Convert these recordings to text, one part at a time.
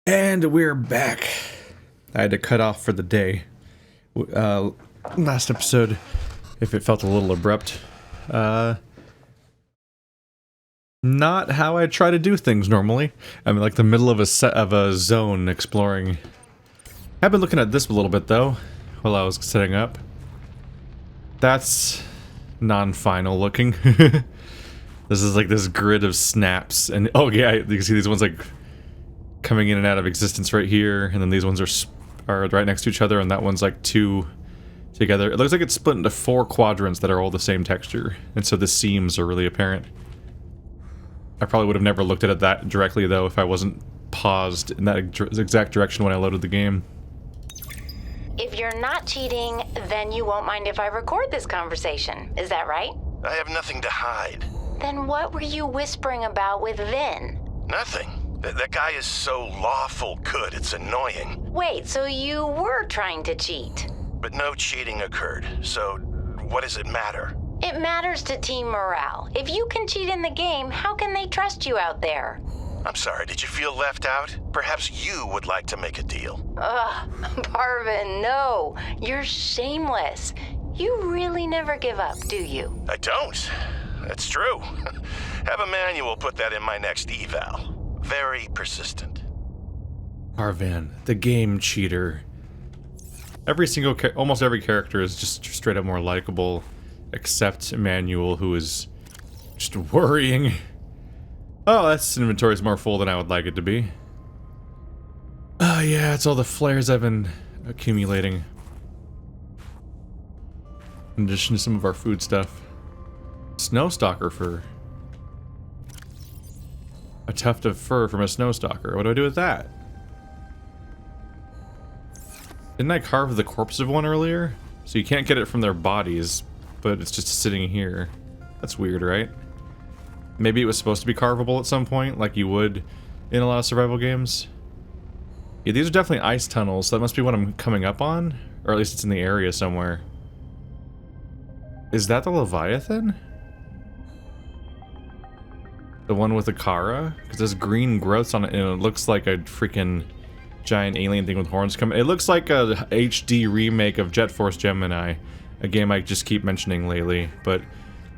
And we're back. I had to cut off for the day. Last episode, if it felt a little abrupt, not how I try to do things normally. I'm like the middle of a zone exploring. I've been looking at this a little bit though, while I was setting up. That's non-final looking. This is like this grid of snaps, and oh yeah, you can see these ones like coming in and out of existence right here, and then these ones are right next to each other, and that one's like two together. It looks like it's split into 4 quadrants that are all the same texture, and so the seams are really apparent. I probably would have never looked at it that directly though if I wasn't paused in that exact direction when I loaded the game. If you're not cheating, then you won't mind if I record this conversation. Is that right? I have nothing to hide. Then what were you whispering about with Vin? Nothing. That guy is so lawful good, it's annoying. Wait, so you were trying to cheat? But no cheating occurred, so what does it matter? It matters to team morale. If you can cheat in the game, how can they trust you out there? I'm sorry, did you feel left out? Perhaps you would like to make a deal. Ugh, Parvin, no. You're shameless. You really never give up, do you? I don't. That's true. Have a manual put that in my next eval. Very persistent. Parvin, the game cheater. Almost every character is just straight up more likable, except Emmanuel, who is just worrying. Oh, this inventory's more full than I would like it to be. Oh yeah, it's all the flares I've been accumulating. In addition to some of our food stuff. Snowstalker fur. A tuft of fur from a snowstalker. What do I do with that? Didn't I carve the corpse of one earlier? So you can't get it from their bodies, but it's just sitting here. That's weird, right? Maybe it was supposed to be carvable at some point, like you would in a lot of survival games. Yeah, these are definitely ice tunnels, so that must be what I'm coming up on? Or at least it's in the area somewhere. Is that the Leviathan? The one with the Kara? Because there's green growths on it, and it looks like a freaking giant alien thing with horns coming. It looks like a HD remake of Jet Force Gemini, a game I just keep mentioning lately. But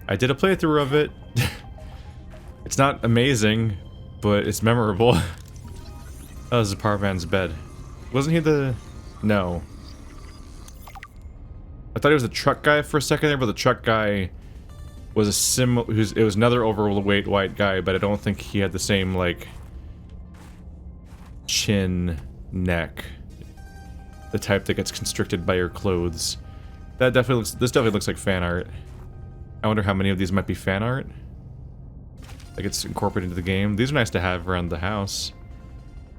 I did a playthrough of it. It's not amazing, but it's memorable. Oh, this is Parvan's bed. Wasn't he the... No. I thought he was the truck guy for a second there, but the truck guy was it was another overweight white guy, but I don't think he had the same, like, chin, neck. The type that gets constricted by your clothes. This definitely looks like fan art. I wonder how many of these might be fan art. Like it's incorporated into the game. These are nice to have around the house.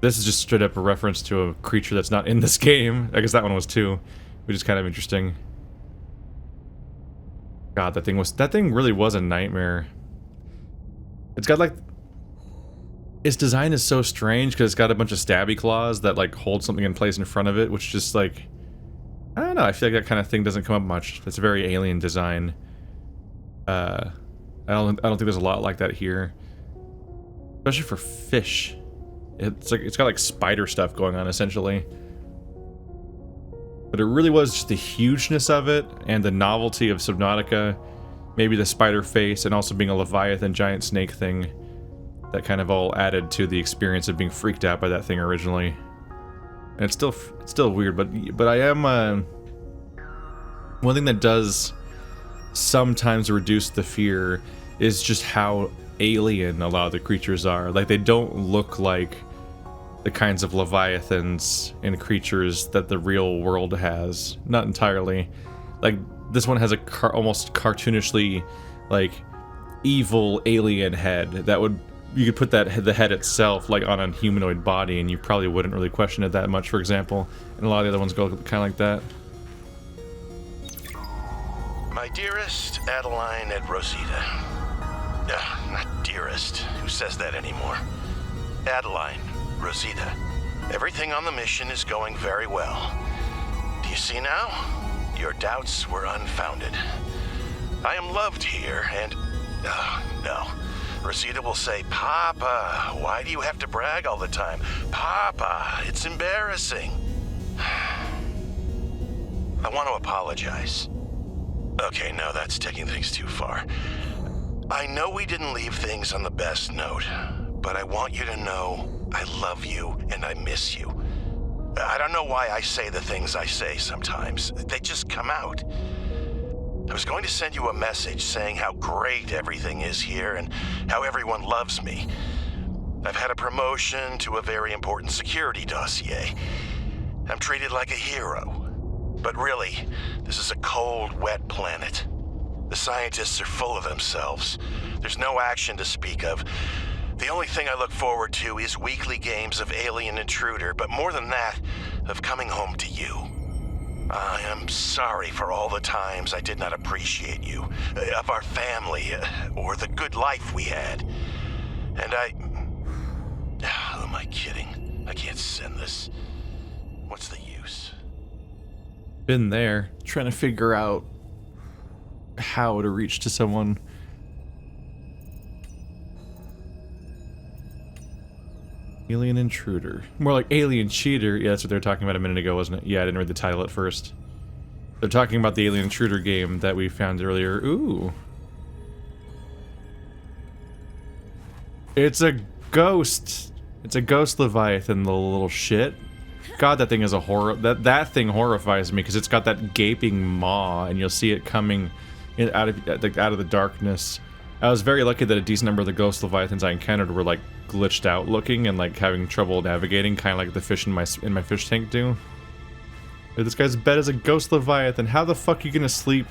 This is just straight up a reference to a creature that's not in this game. I guess that one was too, which is kind of interesting. God, that thing really was a nightmare. It's got like... Its design is so strange because it's got a bunch of stabby claws that like hold something in place in front of it, which just like... I don't know, I feel like that kind of thing doesn't come up much. That's a very alien design. I don't think there's a lot like that here. Especially for fish. It's got like spider stuff going on essentially. But it really was just the hugeness of it and the novelty of Subnautica, maybe the spider face, and also being a Leviathan giant snake thing that kind of all added to the experience of being freaked out by that thing originally. And it's still weird, but I am one thing that does sometimes reduce the fear is just how alien a lot of the creatures are. Like they don't look like the kinds of leviathans and creatures that the real world has. Not entirely. Like this one has a almost cartoonishly like evil alien head that would, you could put the head itself like on a humanoid body and you probably wouldn't really question it that much, for example. And a lot of the other ones go kind of like that. My dearest Adeline and Rosita. Not dearest. Who says that anymore? Adeline, Rosita. Everything on the mission is going very well. Do you see now? Your doubts were unfounded. I am loved here, and... no. Rosita will say, Papa, why do you have to brag all the time? Papa, it's embarrassing. I want to apologize. Okay, no, that's taking things too far. I know we didn't leave things on the best note, but I want you to know I love you and I miss you. I don't know why I say the things I say sometimes. They just come out. I was going to send you a message saying how great everything is here and how everyone loves me. I've had a promotion to a very important security dossier. I'm treated like a hero. But really, this is a cold, wet planet. The scientists are full of themselves. There's no action to speak of. The only thing I look forward to is weekly games of Alien Intruder, but more than that, of coming home to you. I am sorry for all the times I did not appreciate you, of our family, or the good life we had. And who am I kidding? I can't send this. What's the use? Been there, trying to figure out how to reach to someone. Alien Intruder. More like Alien Cheater. Yeah, that's what they were talking about a minute ago, wasn't it? Yeah, I didn't read the title at first. They're talking about the Alien Intruder game that we found earlier. Ooh. It's a ghost. It's a ghost Leviathan, the little shit. God, that thing is a horror. That thing horrifies me because it's got that gaping maw, and you'll see it coming out of the darkness. I was very lucky that a decent number of the ghost Leviathans I encountered were like glitched out looking and like having trouble navigating, kind of like the fish in my fish tank do. This guy's bed is a ghost Leviathan. How the fuck are you gonna sleep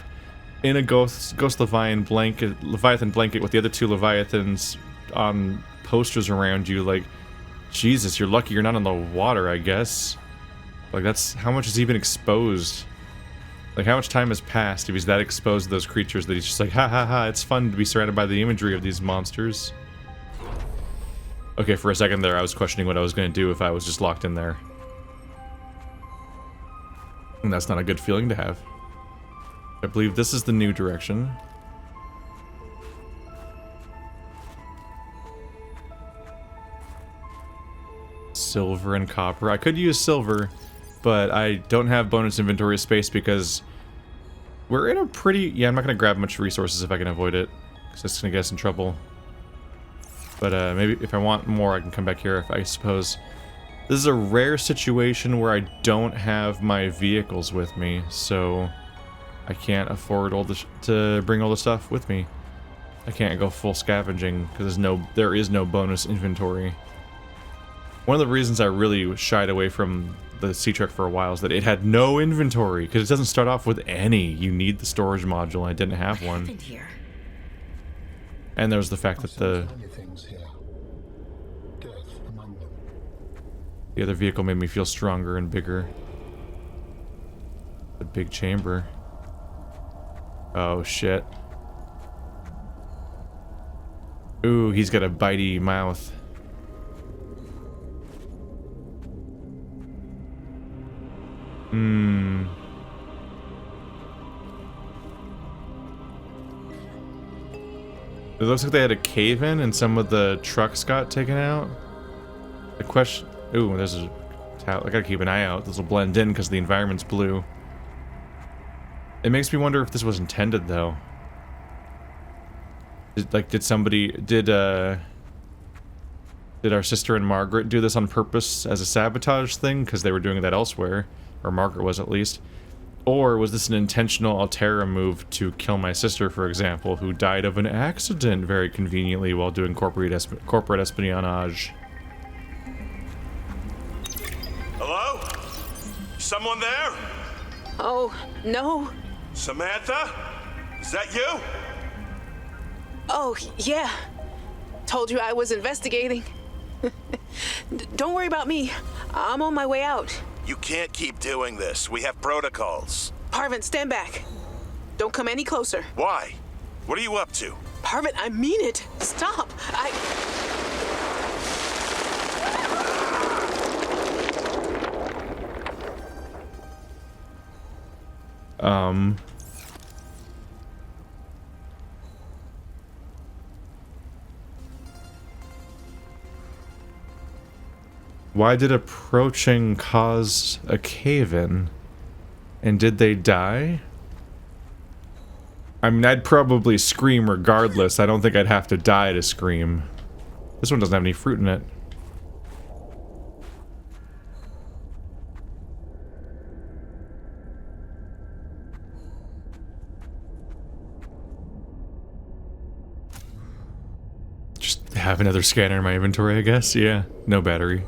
in a ghost Leviathan blanket with the other two Leviathans on posters around you? Like, Jesus, you're lucky you're not on the water, I guess. Like, that's how much has he been exposed? Like, how much time has passed if he's that exposed to those creatures that he's just like, ha ha ha, it's fun to be surrounded by the imagery of these monsters. Okay, for a second there, I was questioning what I was going to do if I was just locked in there. And that's not a good feeling to have. I believe this is the new direction. Silver and copper. I could use silver, but I don't have bonus inventory space because we're in a pretty... Yeah, I'm not going to grab much resources if I can avoid it, because that's going to get us in trouble. But maybe if I want more, I can come back here, I suppose. This is a rare situation where I don't have my vehicles with me, so I can't afford all to bring all the stuff with me. I can't go full scavenging because there is no bonus inventory. One of the reasons I really shied away from the Sea Trek for a while is that it had no inventory, because it doesn't start off with any. You need the storage module, and I didn't have one. Here? And there was the fact that the other vehicle made me feel stronger and bigger. The big chamber. Oh shit. Ooh, he's got a bitey mouth. It looks like they had a cave in and some of the trucks got taken out. The question... Ooh, there's a... I gotta keep an eye out. This will blend in because the environment's blue. It makes me wonder if this was intended, though. Did our sister and Margaret do this on purpose as a sabotage thing? Because they were doing that elsewhere. Or Margaret was, at least. Or was this an intentional Alterra move to kill my sister, for example, who died of an accident very conveniently while doing corporate espionage? Hello? Someone there? Oh, no. Samantha? Is that you? Oh, yeah. Told you I was investigating. Don't worry about me. I'm on my way out. You can't keep doing this. We have protocols. Parvin, stand back. Don't come any closer. Why? What are you up to? Parvin, I mean it. Stop. Why did approaching cause a cave-in? And did they die? I mean, I'd probably scream regardless. I don't think I'd have to die to scream. This one doesn't have any fruit in it. Just have another scanner in my inventory, I guess. Yeah, no battery.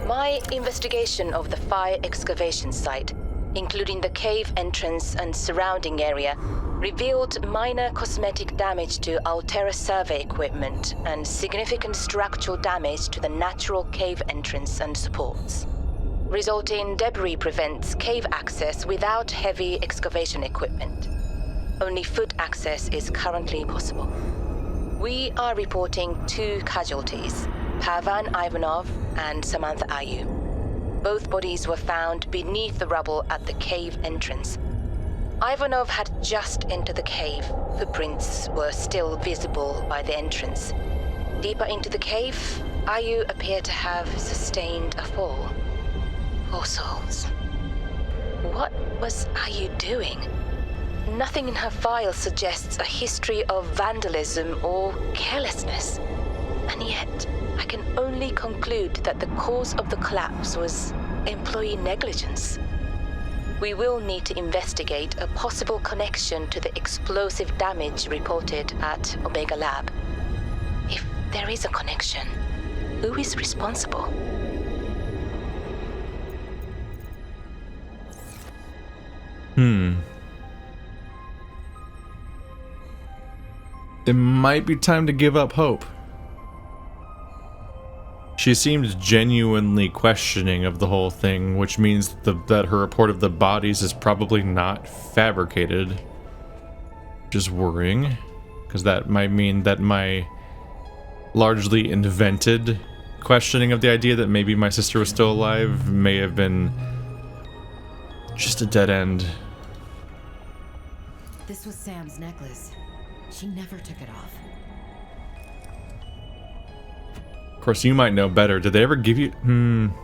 My investigation of the fire excavation site, including the cave entrance and surrounding area, revealed minor cosmetic damage to Alterra survey equipment and significant structural damage to the natural cave entrance and supports. Resulting debris prevents cave access without heavy excavation equipment. Only foot access is currently possible. We are reporting 2 casualties, Pavan Ivanov and Samantha Ayu. Both bodies were found beneath the rubble at the cave entrance. Ivanov had just entered the cave. Footprints were still visible by the entrance. Deeper into the cave, Ayu appeared to have sustained a fall. Poor souls. What was Ayu doing? Nothing in her file suggests a history of vandalism or carelessness. And yet, I can only conclude that the cause of the collapse was employee negligence. We will need to investigate a possible connection to the explosive damage reported at Omega Lab. If there is a connection, who is responsible? It might be time to give up hope. She seemed genuinely questioning of the whole thing, which means that her report of the bodies is probably not fabricated. Just worrying, because that might mean that my largely invented questioning of the idea that maybe my sister was still alive may have been just a dead end. This was Sam's necklace. She never took it off. Of course, you might know better. Did they ever give you...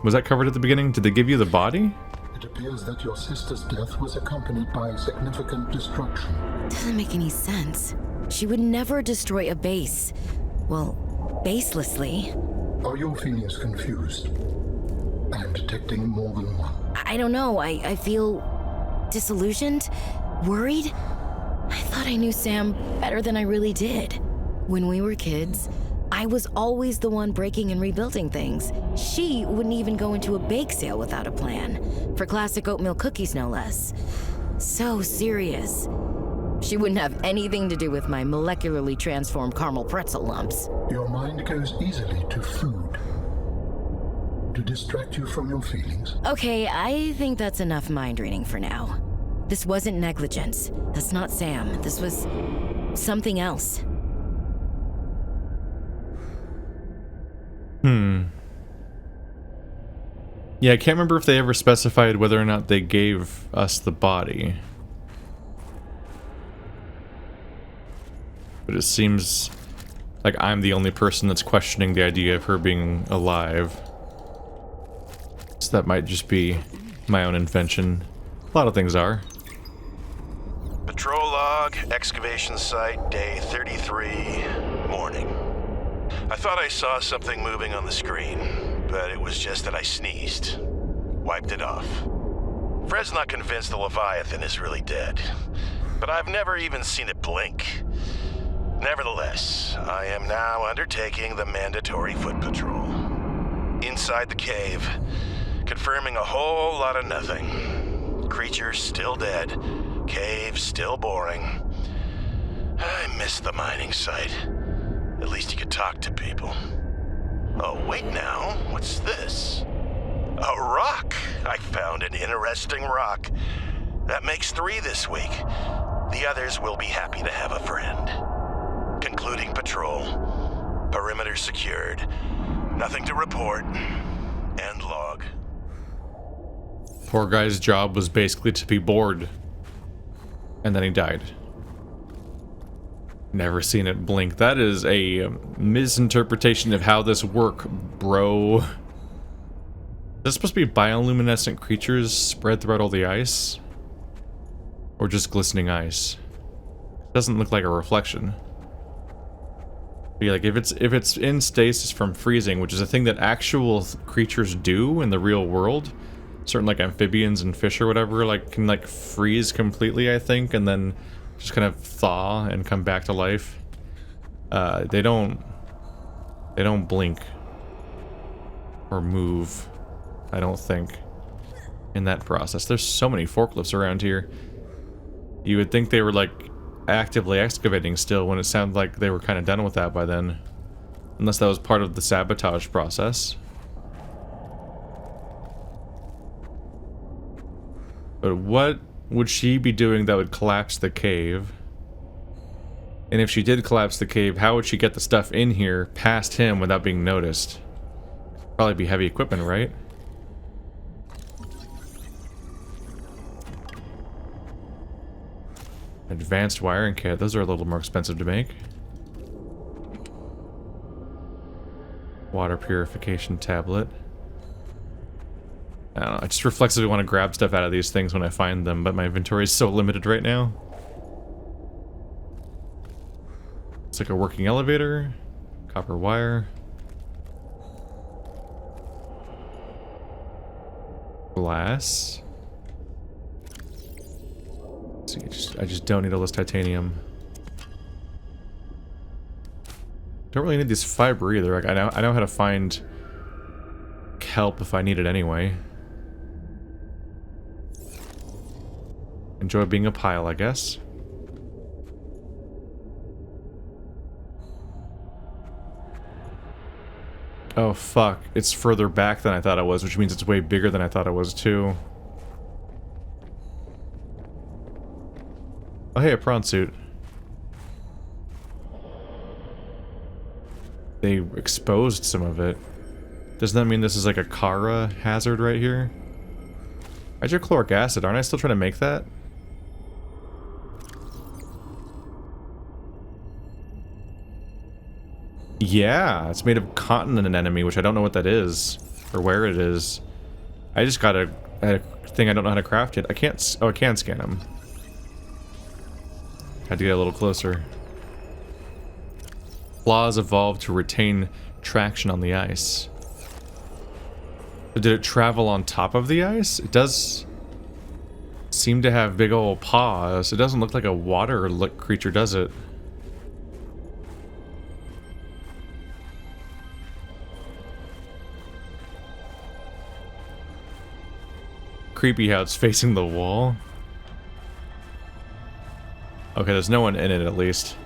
was that covered at the beginning? Did they give you the body? It appears that your sister's death was accompanied by significant destruction. Doesn't make any sense. She would never destroy a base. Well, baselessly. Are your feelings confused? I am detecting more than one. I don't know. I feel disillusioned, worried. I thought I knew Sam better than I really did. When we were kids, I was always the one breaking and rebuilding things. She wouldn't even go into a bake sale without a plan. For classic oatmeal cookies, no less. So serious. She wouldn't have anything to do with my molecularly transformed caramel pretzel lumps. Your mind goes easily to food. To distract you from your feelings? Okay, I think that's enough mind reading for now. This wasn't negligence. That's not Sam. This was something else. Yeah, I can't remember if they ever specified whether or not they gave us the body. But it seems like I'm the only person that's questioning the idea of her being alive. So that might just be my own invention. A lot of things are. Patrol log, excavation site, day 33, morning. I thought I saw something moving on the screen, but it was just that I sneezed. Wiped it off. Fred's not convinced the Leviathan is really dead, but I've never even seen it blink. Nevertheless, I am now undertaking the mandatory foot patrol. Inside the cave, confirming a whole lot of nothing. Creatures still dead, cave still boring. I miss the mining site. At least you could talk to people. Oh, wait now, what's this? A rock! I found an interesting rock. That makes 3 this week. The others will be happy to have a friend. Concluding patrol. Perimeter secured. Nothing to report. End log. Poor guy's job was basically to be bored. And then he died. Never seen it blink. That is a misinterpretation of how this work, bro. Is this supposed to be bioluminescent creatures spread throughout all the ice? Or just glistening ice? Doesn't look like a reflection. But yeah, like if it's in stasis from freezing, which is a thing that actual creatures do in the real world, certain like amphibians and fish or whatever, like can like freeze completely, I think, and then just kind of thaw and come back to life. They don't blink or move, I don't think, in that process. There's so many forklifts around here. You would think they were like actively excavating still, when it sounded like they were kind of done with that by then. Unless that was part of the sabotage process. But what would she be doing that would collapse the cave? And if she did collapse the cave, how would she get the stuff in here past him without being noticed? Probably be heavy equipment, right? Advanced wiring kit. Those are a little more expensive to make. Water purification tablet. I don't know, I just reflexively want to grab stuff out of these things when I find them, but my inventory is so limited right now. It's like a working elevator. Copper wire. Glass. See, I just don't need all this titanium. Don't really need this fiber either. Like I know how to find kelp if I need it anyway. Enjoy being a pile, I guess. Oh fuck, it's further back than I thought it was, which means it's way bigger than I thought it was too. Oh hey, a prawn suit. They exposed some of it. Doesn't that mean this is like a Kara hazard right here? Hydrochloric acid, aren't I still trying to make that? Yeah, it's made of cotton anemone, which I don't know what that is, or where it is. I just got a thing I don't know how to craft yet. I can't, oh I can scan them. Had to get a little closer. Claws evolved to retain traction on the ice. Did it travel on top of the ice? It does seem to have big old paws. It doesn't look like a water creature, does it? Creepy how it's facing the wall. Okay, there's no one in it at least.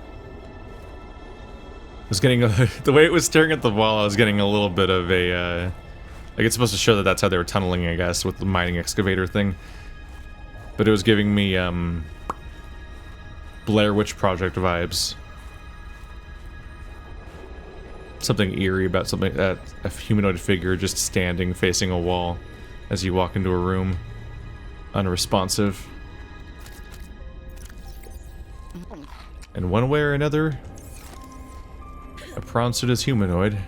I was getting the way it was staring at the wall, I was getting a little bit of a like it's supposed to show that that's how they were tunneling, I guess, with the mining excavator thing. But it was giving me Blair Witch Project vibes. Something eerie about something that a humanoid figure just standing facing a wall as you walk into a room. Unresponsive. And one way or another, a prawn suit is humanoid.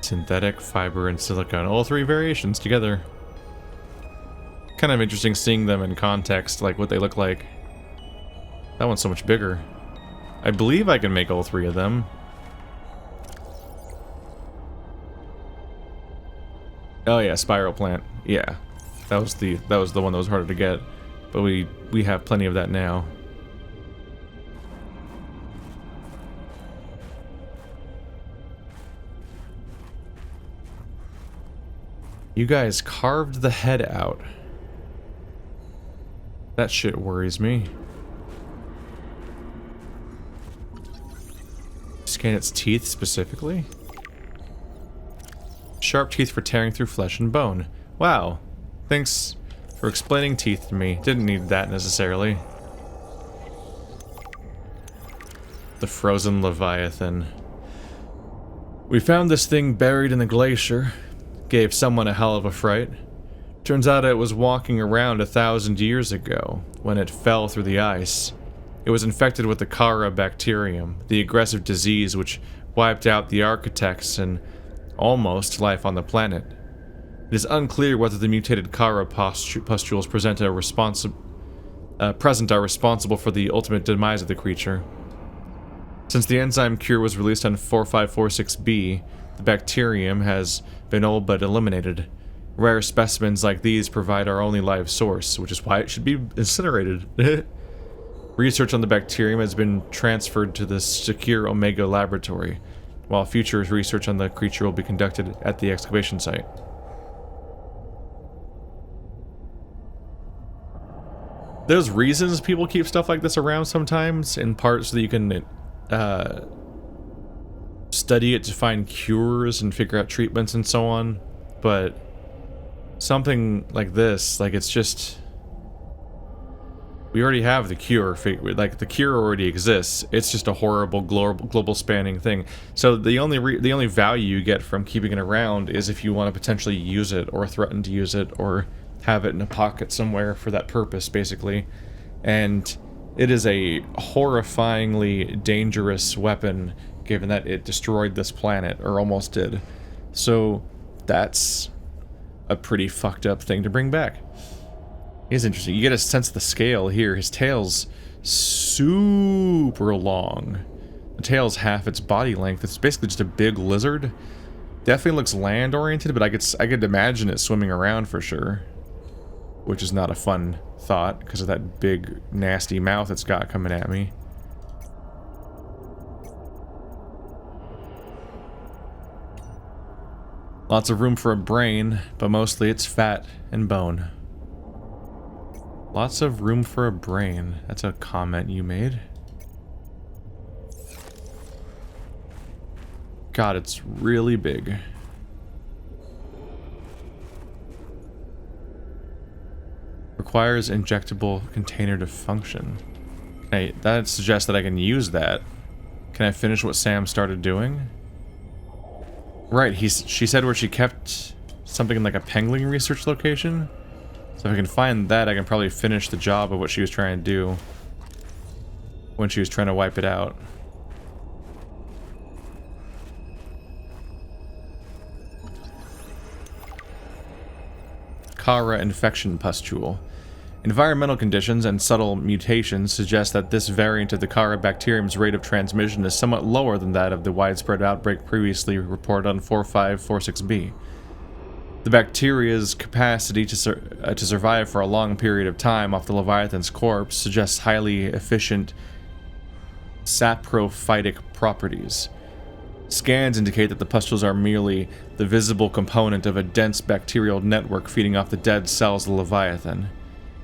Synthetic, fiber, and silicone. All three variations together. Kind of interesting seeing them in context, like what they look like. That one's so much bigger. I believe I can make all three of them. Oh yeah, spiral plant. Yeah. That was the one that was harder to get. But we have plenty of that now. You guys carved the head out. That shit worries me. Scan its teeth specifically? Sharp teeth for tearing through flesh and bone. Wow. Thanks for explaining teeth to me. Didn't need that necessarily. The frozen Leviathan. We found this thing buried in the glacier. Gave someone a hell of a fright. Turns out it was walking around 1,000 years ago, when it fell through the ice. It was infected with the Kara bacterium, the aggressive disease which wiped out the architects and almost life on the planet. It is unclear whether the mutated Kara pustules present are responsible for the ultimate demise of the creature. Since the enzyme cure was released on 4546b, the bacterium has been all but eliminated. Rare specimens like these provide our only live source, which is why it should be incinerated. Research on the bacterium has been transferred to the secure Omega laboratory, while future research on the creature will be conducted at the excavation site. There's reasons people keep stuff like this around sometimes, in part so that you can study it to find cures and figure out treatments and so on, but something like this, like, it's just... We already have the cure, like, the cure already exists. It's just a horrible global spanning thing. So the only value you get from keeping it around is if you want to potentially use it, or threaten to use it, or have it in a pocket somewhere for that purpose, basically. And it is a horrifyingly dangerous weapon, given that it destroyed this planet, or almost did. So that's a pretty fucked up thing to bring back. It's interesting. You get a sense of the scale here. His tail's super long. The tail's half its body length. It's basically just a big lizard. Definitely looks land-oriented, but I could imagine it swimming around for sure. Which is not a fun thought, because of that big, nasty mouth it's got coming at me. Lots of room for a brain, but mostly it's fat and bone. Lots of room for a brain. That's a comment you made. God, it's really big. Requires injectable container to function. Hey, that suggests that I can use that. Can I finish what Sam started doing? Right, she said where she kept something in like a pangolin research location. So if I can find that, I can probably finish the job of what she was trying to do when she was trying to wipe it out. Kara infection pustule. Environmental conditions and subtle mutations suggest that this variant of the Kara bacterium's rate of transmission is somewhat lower than that of the widespread outbreak previously reported on 4546b. The bacteria's capacity to survive for a long period of time off the Leviathan's corpse suggests highly efficient saprophytic properties. Scans indicate that the pustules are merely the visible component of a dense bacterial network feeding off the dead cells of the Leviathan.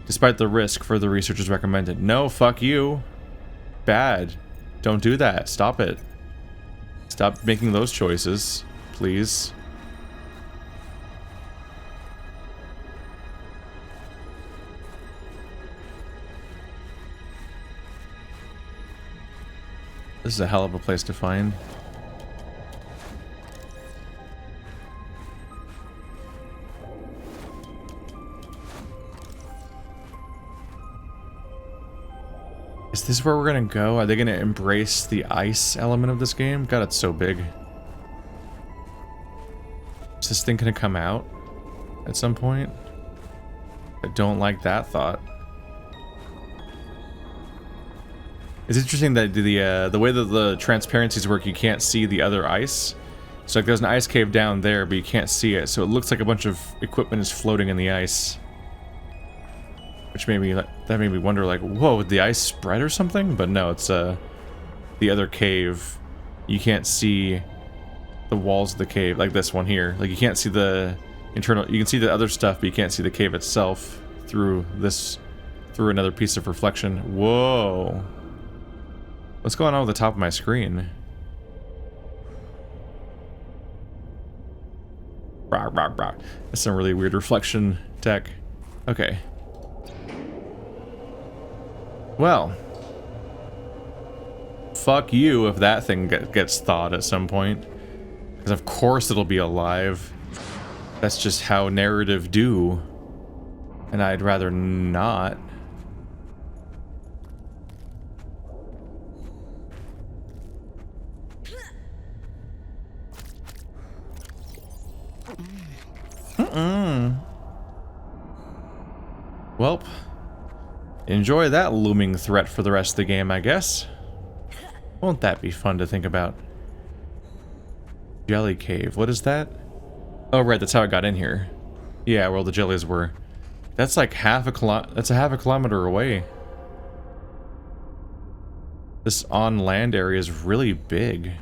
Despite the risk, further research is recommended. No, fuck you. Bad. Don't do that. Stop it. Stop making those choices, please. This is a hell of a place to find. Is this where we're gonna go? Are they gonna embrace the ice element of this game? God, it's so big. Is this thing gonna come out at some point? I don't like that thought. It's interesting that the way that the transparencies work, you can't see the other ice. So like there's an ice cave down there, but you can't see it. So it looks like a bunch of equipment is floating in the ice. Which made me wonder, like, whoa, did the ice spread or something? But no, it's the other cave. You can't see the walls of the cave, like this one here. Like you can't see the internal. You can see the other stuff, but you can't see the cave itself through another piece of reflection. Whoa. What's going on with the top of my screen? Rah, rah, rah. That's some really weird reflection tech. Okay. Well. Fuck you if that thing gets thawed at some point. Because of course it'll be alive. That's just how narrative do. And I'd rather not. Welp. Enjoy that looming threat for the rest of the game, I guess. Won't that be fun to think about? Jelly cave. What is that? Oh, right. That's how I got in here. Yeah, where all the jellies were. That's like that's a half a kilometer away. This on-land area is really big.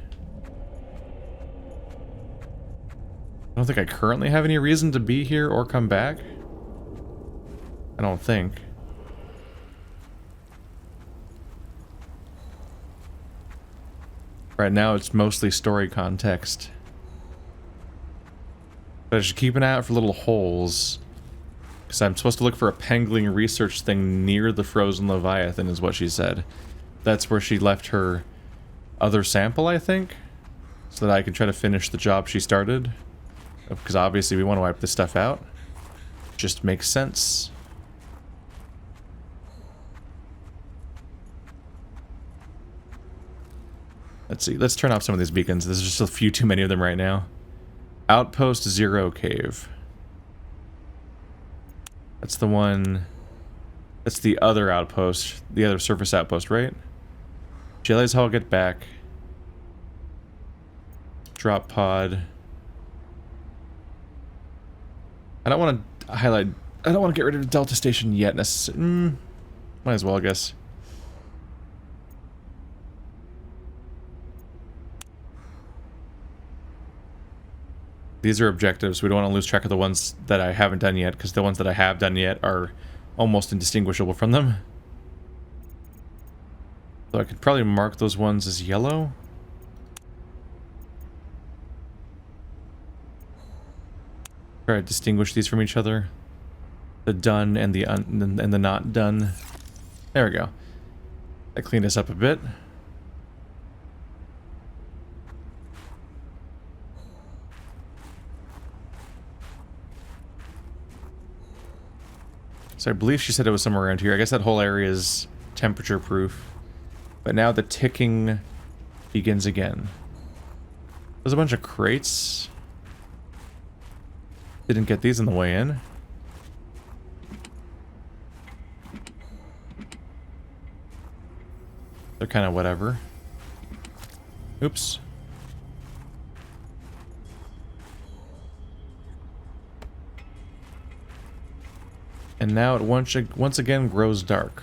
I don't think I currently have any reason to be here or come back. I don't think. Right now it's mostly story context. But I should keep an eye out for little holes. Because I'm supposed to look for a pangolin research thing near the frozen Leviathan is what she said. That's where she left her other sample, I think. So that I can try to finish the job she started. Because obviously we want to wipe this stuff out. Just makes sense. Let's see. Let's turn off some of these beacons. There's just a few too many of them right now. Outpost 0 cave. That's the one... That's the other outpost. The other surface outpost, right? Jelly's Hall, get back. Drop pod. I don't want to highlight... I don't want to get rid of Delta Station yet. Might as well, I guess. These are objectives. We don't want to lose track of the ones that I haven't done yet, because the ones that I have done yet are almost indistinguishable from them. So I could probably mark those ones as yellow. Try to distinguish these from each other. The done and the not done. There we go. That cleaned us up a bit. So I believe she said it was somewhere around here. I guess that whole area is temperature proof. But now the ticking begins again. There's a bunch of crates. Didn't get these on the way in. They're kind of whatever. Oops. And now it once again grows dark.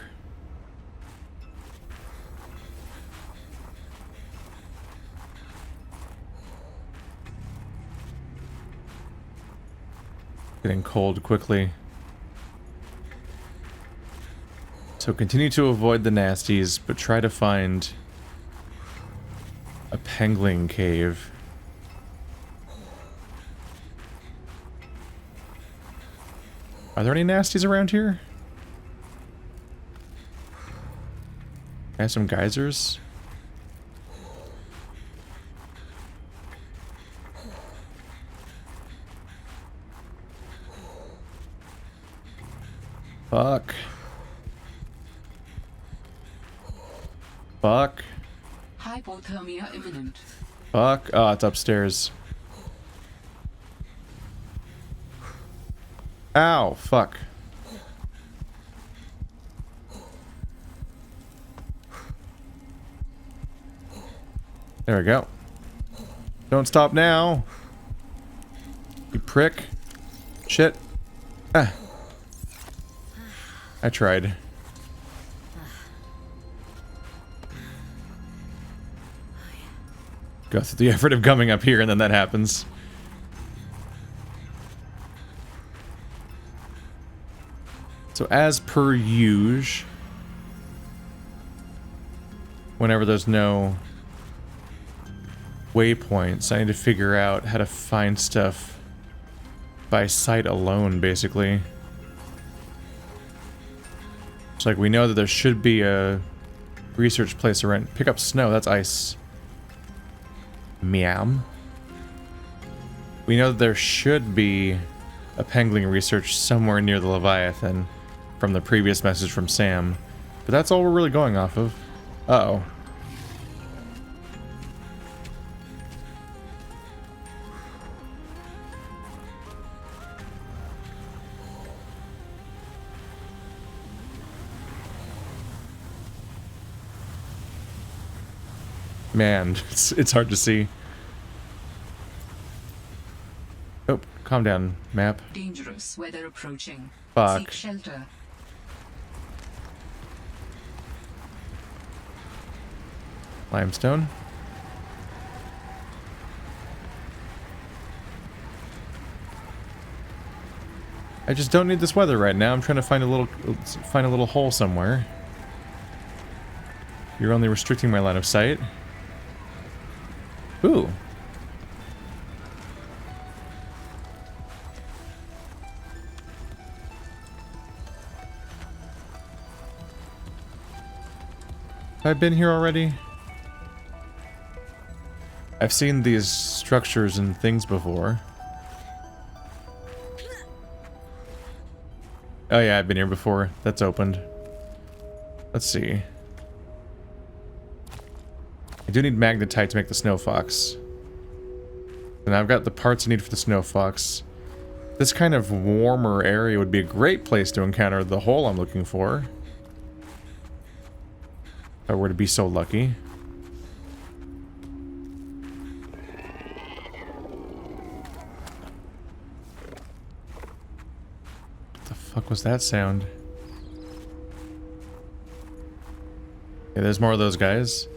Getting cold quickly. So continue to avoid the nasties, but try to find a pangolin cave. Are there any nasties around here? I have some geysers. Fuck. Fuck. Hypothermia imminent. Fuck. Oh, it's upstairs. Ow, fuck. There we go. Don't stop now. You prick. Shit. Ah. I tried. Go through the effort of coming up here and then that happens. So as per usual, whenever there's no waypoints, I need to figure out how to find stuff by sight alone, basically. It's like we know that there should be a research place around. Pick up snow, that's ice. Meow. We know that there should be a pangolin research somewhere near the Leviathan from the previous message from Sam. But that's all we're really going off of. Uh-oh. Man, it's hard to see. Oh, calm down, map. Dangerous weather approaching. Fuck. Seek shelter. Limestone. I just don't need this weather right now. I'm trying to find a little hole somewhere. You're only restricting my line of sight. Ooh. Have I been here already? I've seen these structures and things before. Oh yeah, I've been here before. That's opened. Let's see. I do need magnetite to make the snow fox. And I've got the parts I need for the snow fox. This kind of warmer area would be a great place to encounter the hole I'm looking for. If I were to be so lucky. What the fuck was that sound? Yeah, there's more of those guys.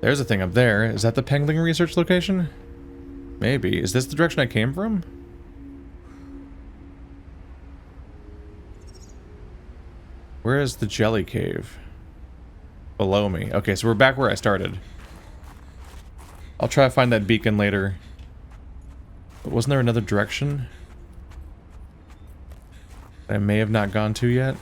There's a thing up there. Is that the pangolin research location? Maybe. Is this the direction I came from? Where is the jelly cave? Below me. Okay, so we're back where I started. I'll try to find that beacon later. But wasn't there another direction that I may have not gone to yet?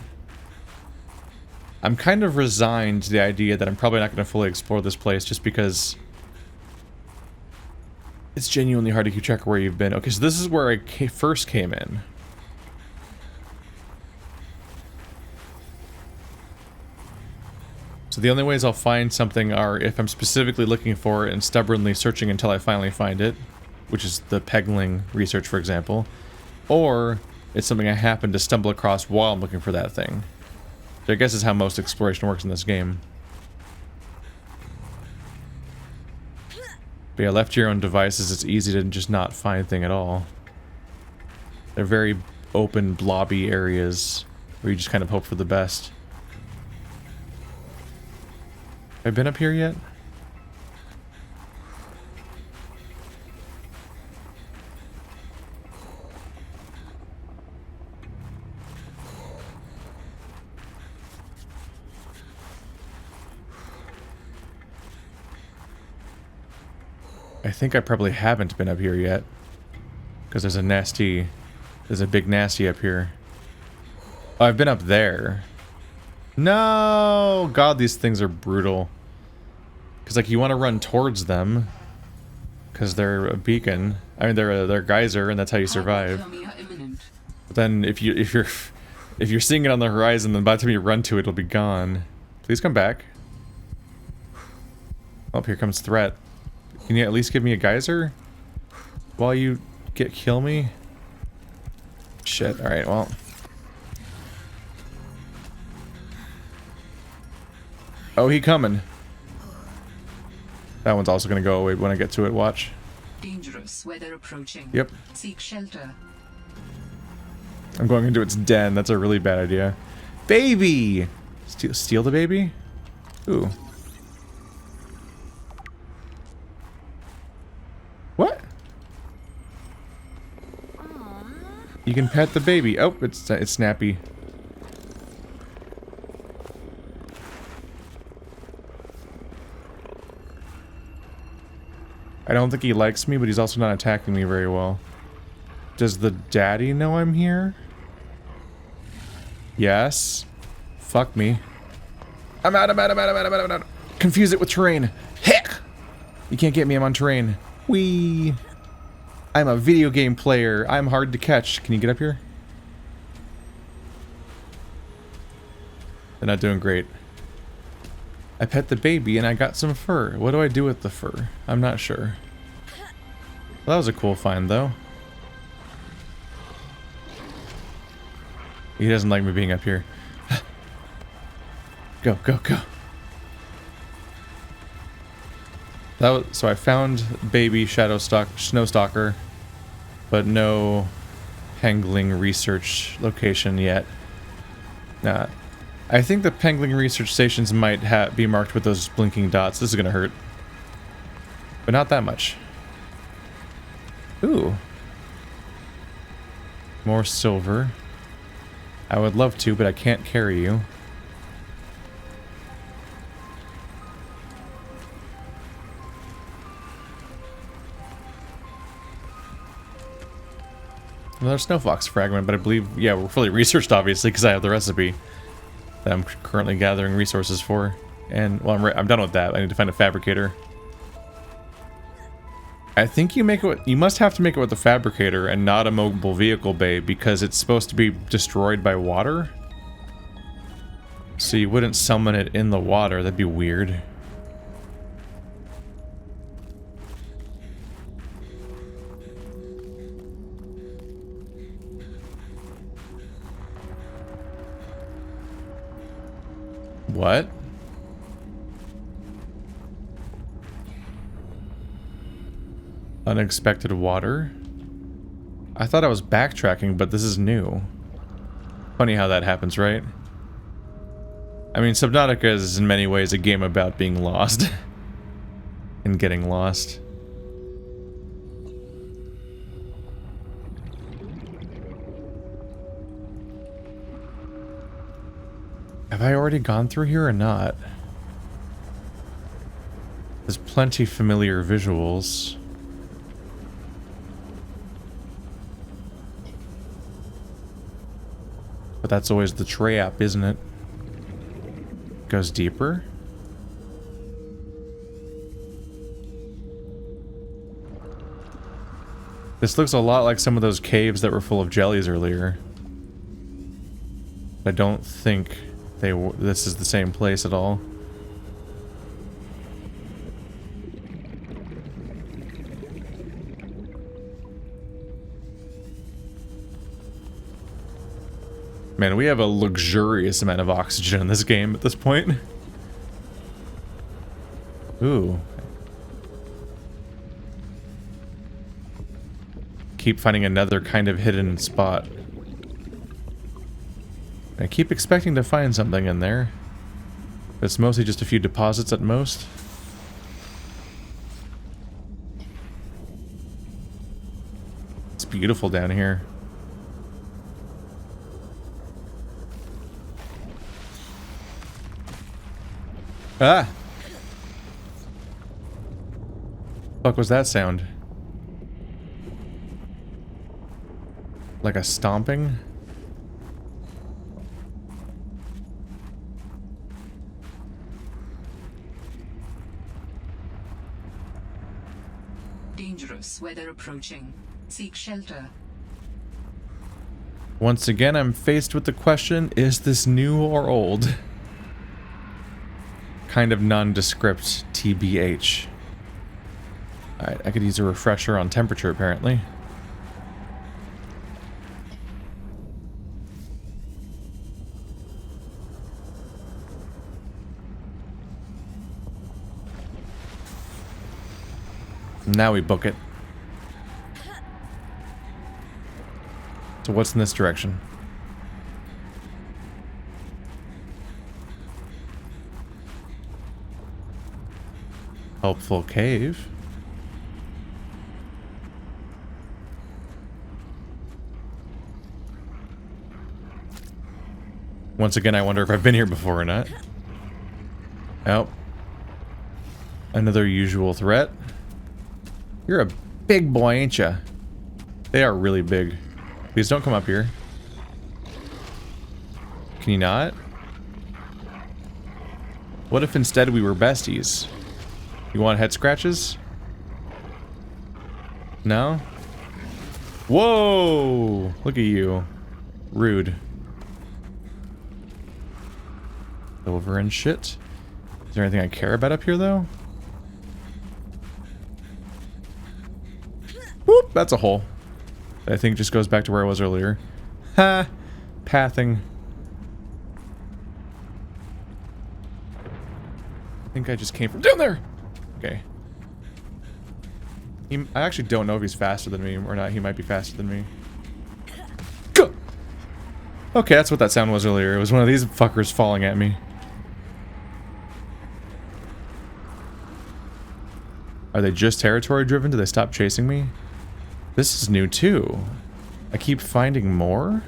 I'm kind of resigned to the idea that I'm probably not going to fully explore this place just because it's genuinely hard to keep track of where you've been. Okay, so this is where I first came in. So the only ways I'll find something are if I'm specifically looking for it and stubbornly searching until I finally find it, which is the pangolin research, for example, or it's something I happen to stumble across while I'm looking for that thing. I guess is how most exploration works in this game. But yeah, left to your own devices, it's easy to just not find a thing at all. They're very open, blobby areas where you just kind of hope for the best. Have I been up here yet? I think I probably haven't been up here yet. Because there's a big nasty up here. Oh, I've been up there. No! God, these things are brutal. Because, like, you want to run towards them. Because they're a beacon. I mean, they're a geyser, and that's how you survive. But then, if you're seeing it on the horizon, then by the time you run to it, it'll be gone. Please come back. Oh, here comes threat. Can you at least give me a geyser? While you kill me? Shit, alright, well. Oh, he coming. That one's also gonna go away when I get to it, watch. Dangerous weather approaching. Yep. Seek shelter. I'm going into its den, that's a really bad idea. Baby! Steal the baby? Ooh. What? You can pet the baby. Oh, it's snappy. I don't think he likes me, but he's also not attacking me very well. Does the daddy know I'm here? Yes. Fuck me. I'm out. Confuse it with terrain. Heck! You can't get me, I'm on terrain. Whee! I'm a video game player. I'm hard to catch. Can you get up here? They're not doing great. I pet the baby and I got some fur. What do I do with the fur? I'm not sure. Well, that was a cool find, though. He doesn't like me being up here. Go. That was, so I found baby snowstalker, but no Pengling research location yet. Nah. I think the Pengling research stations might be marked with those blinking dots. This is gonna hurt. But not that much. Ooh. More silver. I would love to, but I can't carry you. Another snowfox fragment, but I believe, yeah, we're fully researched, obviously, because I have the recipe that I'm currently gathering resources for. And, well, I'm done with that. I need to find a fabricator. I think you must have to make it with a fabricator and not a mobile vehicle bay, because it's supposed to be destroyed by water. So you wouldn't summon it in the water. That'd be weird. What? Unexpected water? I thought I was backtracking, but this is new. Funny how that happens, right? I mean, Subnautica is in many ways a game about being lost. And getting lost. Have I already gone through here or not? There's plenty familiar visuals. But that's always the trap, isn't it? Goes deeper? This looks a lot like some of those caves that were full of jellies earlier. I don't think this is the same place at all. Man, we have a luxurious amount of oxygen in this game at this point. Ooh. Keep finding another kind of hidden spot. I keep expecting to find something in there. But it's mostly just a few deposits at most. It's beautiful down here. Ah! Fuck was that sound? Like a stomping? Dangerous weather approaching. Seek shelter. Once again, I'm faced with the question, is this new or old? Kind of nondescript TBH. Alright, I could use a refresher on temperature, apparently. Now we book it. So what's in this direction? Helpful cave. Once again, I wonder if I've been here before or not. Oh. Another usual threat. You're a big boy, ain't ya? They are really big. Please don't come up here. Can you not? What if instead we were besties? You want head scratches? No? Whoa! Look at you. Rude. Silver and shit. Is there anything I care about up here, though? Whoop! That's a hole. I think just goes back to where I was earlier. Ha! Pathing. I think I just came from down there! Okay. I actually don't know if he's faster than me or not. He might be faster than me. Go! Okay, that's what that sound was earlier. It was one of these fuckers falling at me. Are they just territory driven? Do they stop chasing me? This is new too. I keep finding more?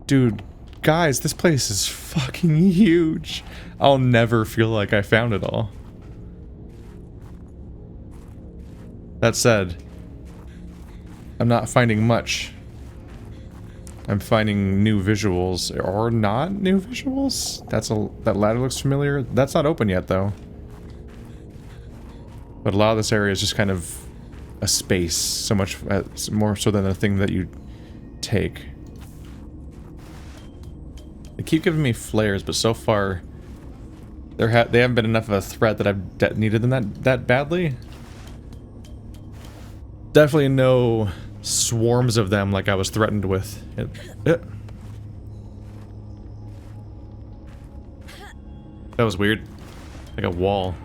Dude, guys, this place is fucking huge. I'll never feel like I found it all. That said, I'm not finding much. I'm finding new visuals, or not new visuals? That ladder looks familiar. That's not open yet, though. But a lot of this area is just kind of a space, so much more so than a thing that you take. They keep giving me flares, but so far they haven't been enough of a threat that I've needed them that badly. Definitely no swarms of them like I was threatened with. That was weird. Like a wall.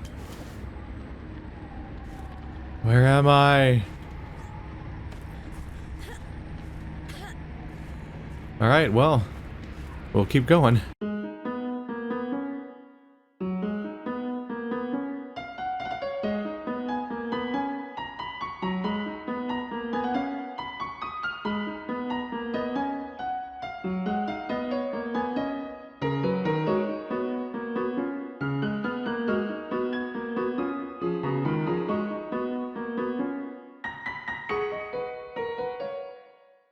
Where am I? Alright, well, we'll keep going.